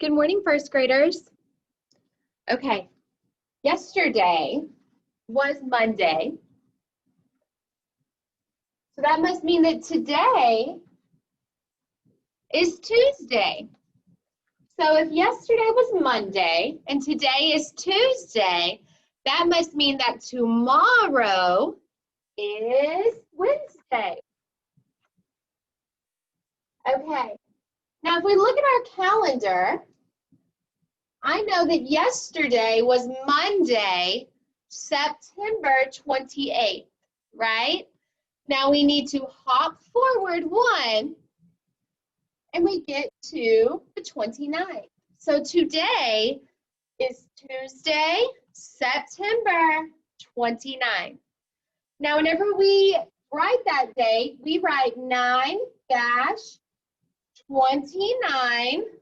Good morning, first graders. Okay, yesterday was Monday. So that must mean that today is Tuesday. So if yesterday was Monday and today is Tuesday, that must mean that tomorrow is Wednesday. Okay, now if we look at our calendar, I know that yesterday was Monday, September 28th, right? Now we need to hop forward one, and we get to the 29th. So today is Tuesday, September 29th. Now whenever we write that date, we write 9-29,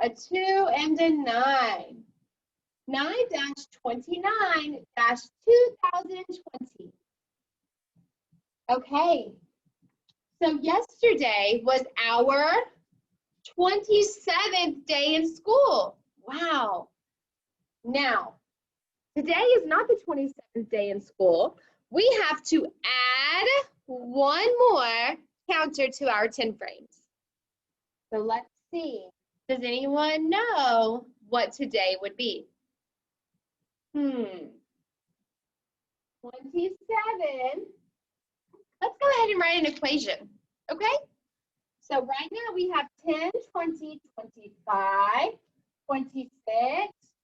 a 2 and a 9. 9-29-2020. Okay, so yesterday was our 27th day in school. Wow. Now, today is not the 27th day in school. We have to add one more counter to our 10 frames. So let's see. Does anyone know what today would be? 27. Let's go ahead and write an equation, okay? So right now we have 10, 20, 25, 26,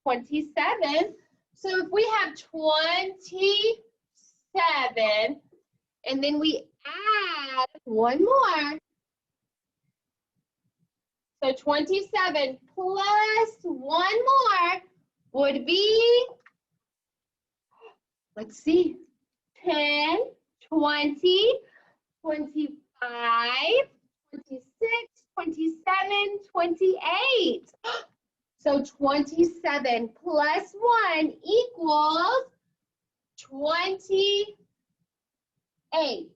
27. So if we have 27, and then we add one more, so 27 plus one more would be, let's see, 10, 20, 25, 26, 27, 28. So 27 plus 1 equals 28.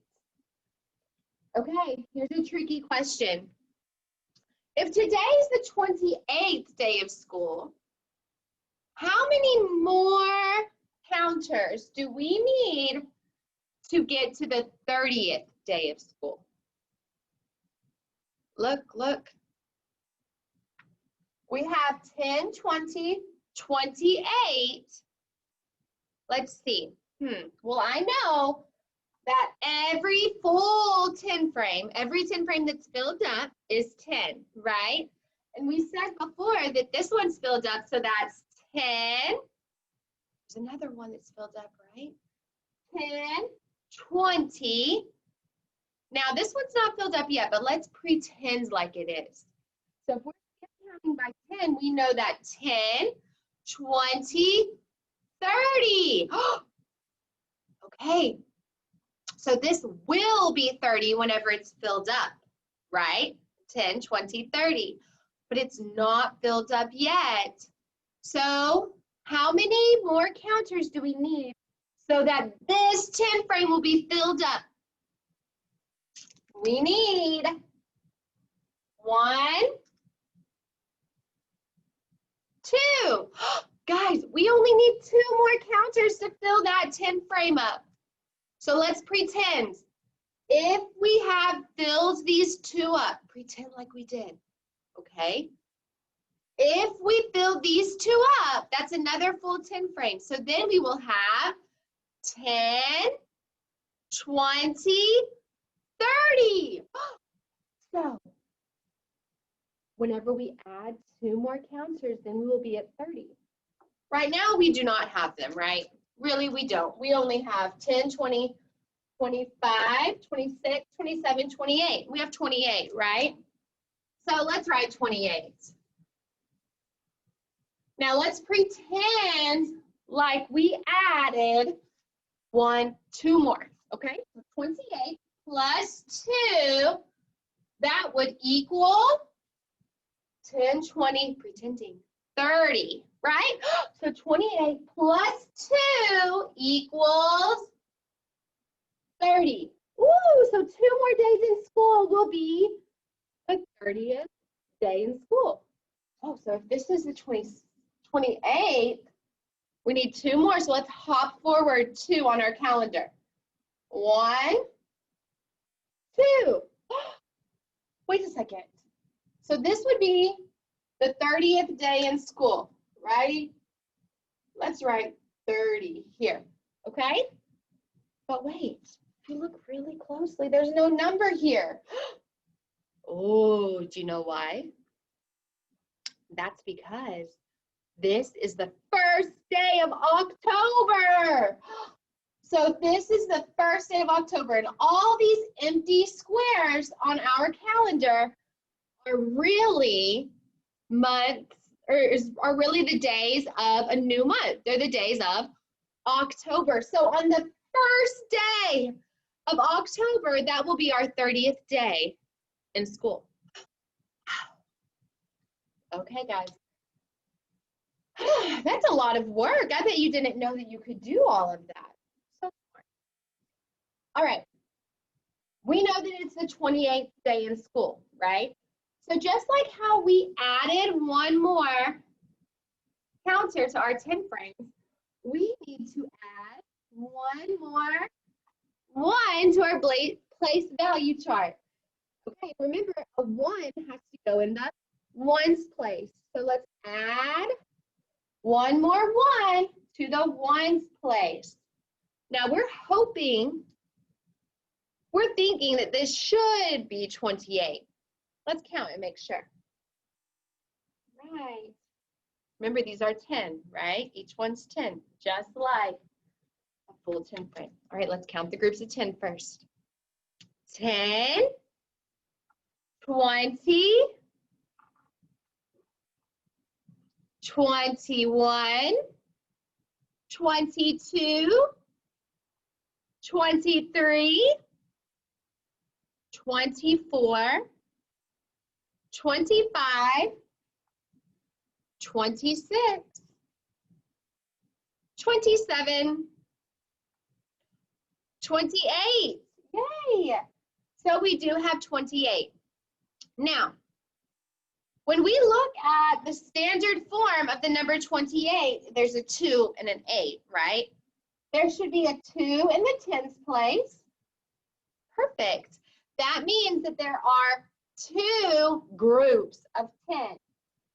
Okay, here's a tricky question. If today is the 28th day of school, how many more counters do we need to get to the 30th day of school? Look. We have 10, 20, 28. Let's see. Well, I know that every full 10 frame, every 10 frame that's filled up is 10, right? And we said before that this one's filled up, so that's 10. There's another one that's filled up, right? 10, 20. Now this one's not filled up yet, but let's pretend like it is. So if we're counting by 10, we know that 10, 20, 30. Okay, so this will be 30 whenever it's filled up, right? 10, 20, 30, but it's not filled up yet. So how many more counters do we need so that this 10 frame will be filled up? We need 1, 2. Guys, we only need 2 more counters to fill that 10 frame up. So let's pretend. If we have filled these 2 up, pretend like we did, okay? If we fill these 2 up, that's another full 10 frames. So then we will have 10, 20, 30. So whenever we add 2 more counters, then we will be at 30. Right now, we do not have them, right? Really, we don't. We only have 10, 20, 25, 26, 27, 28. We have 28, right? So let's write 28. Now let's pretend like we added 2 more, okay? 28 plus 2, that would equal 10, 20, pretending, 30, right? So 28 plus 2 equals 30. Ooh, so 2 more days in school will be the 30th day in school. Oh, so if this is the 28th, we need 2 more. So let's hop forward 2 on our calendar. 1, 2. Wait a second. So this would be the 30th day in school, right? Let's write 30 here, okay? But wait, if you look really closely, there's no number here. Oh, do you know why? That's because this is the first day of October. So this is the first day of October, and all these empty squares on our calendar are really months, or are really the days of a new month. They're the days of October. So on the first day of October, that will be our 30th day in school. Okay, guys. That's a lot of work. I bet you didn't know that you could do all of that. So smart. All right. We know that it's the 28th day in school, right? So just like how we added 1 more counter to our 10 frames, we need to add 1 more 1 to our place value chart. Okay, remember a 1 has to go in the ones place. So let's add 1 more 1 to the ones place. Now we're thinking that this should be 28. Let's count and make sure. Right. Remember, these are 10, right? Each one's 10, just like a full 10 frame. All right, let's count the groups of 10 first. 10, 20, 21, 22, 23, 24, 25, 26, 27, 28. Yay! So we do have 28. Now, when we look at the standard form of the number 28, there's a 2 and an 8, right? There should be a 2 in the tens place. Perfect. That means that there are 2 groups of 10.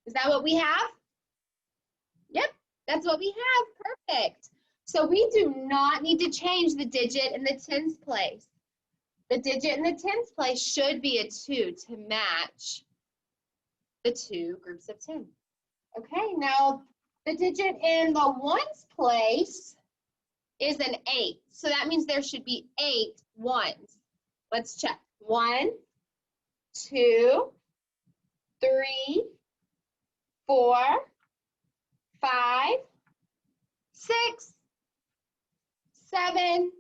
Is that what we have? Yep, that's what we have. Perfect. So we do not need to change the digit in the tens place. The digit in the tens place should be a 2 to match the 2 groups of 10. Okay, now the digit in the ones place is an 8. So that means there should be 8 ones. Let's check. 1, 2, 3, 4, 5, 6, 7,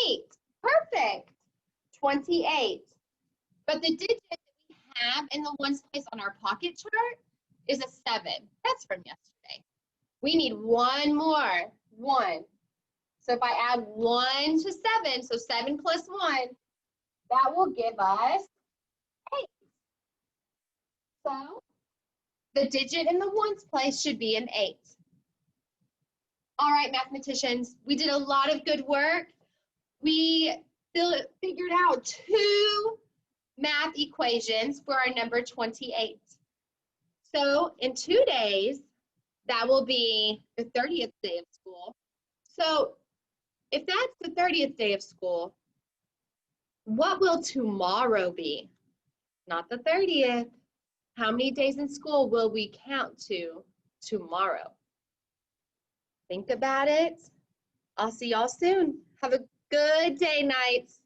8. Perfect. 28. But the digit that we have in the ones place on our pocket chart is a 7. That's from yesterday. We need 1 more. 1. So if I add 1 to 7, so 7 plus 1, that will give us 8. So the digit in the ones place should be an 8. All right, mathematicians, we did a lot of good work. We figured out 2 math equations for our number 28. So in 2 days, that will be the 30th day of school. So if that's the 30th day of school, what will tomorrow be? Not the 30th. How many days in school will we count to tomorrow? Think about it. I'll see y'all soon. Have a good day, Knights.